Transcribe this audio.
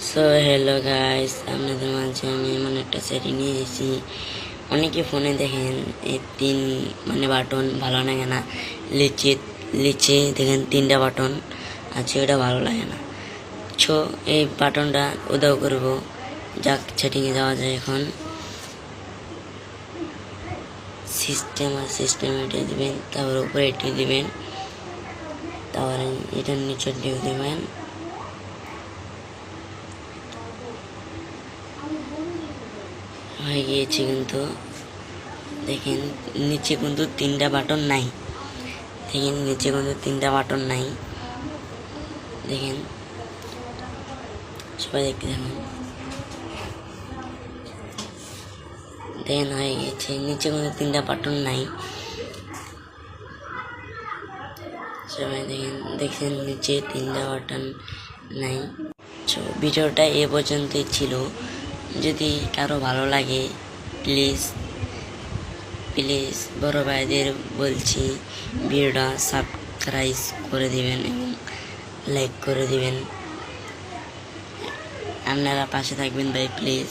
So hello guys, আপনাদের মাঝে আমি এমন একটা সেটিং নিয়ে এসেছি। অনেকে ফোনে দেখেন এই তিন বাটন ভালো লাগে না, লিচে লিচে দেখেন তিনটা বাটন আছে, ওটা ভালো লাগে না। সো এই বাটনটা উদাও করব। যাক, সেটিংয়ে যাওয়া যায়। এখন সিস্টেম এটা দিবেন, তারপর উপরে এটি দিবেন, তারপরে এটার নিচে দিবেন। হয়ে গিয়েছে, কিন্তু দেখেন নিচে কিন্তু তিনটা বাটন নাই। দেখেন সবাই দেখতে থাকুন। দেখেন হয়ে গেছে, নিচে কিন্তু তিনটা বাটন নাই। সবাই দেখছেন নিচে তিনটা বাটন নাই। তো ভিডিওটা এ পর্যন্তই ছিল। যদি কারো ভালো লাগে প্লিজ বড় ভাইদের বলছি, ভিডিওটা সাবস্ক্রাইব করে দিবেন এবং লাইক করে দিবেন। আপনারা পাশে থাকবেন ভাই, প্লিজ।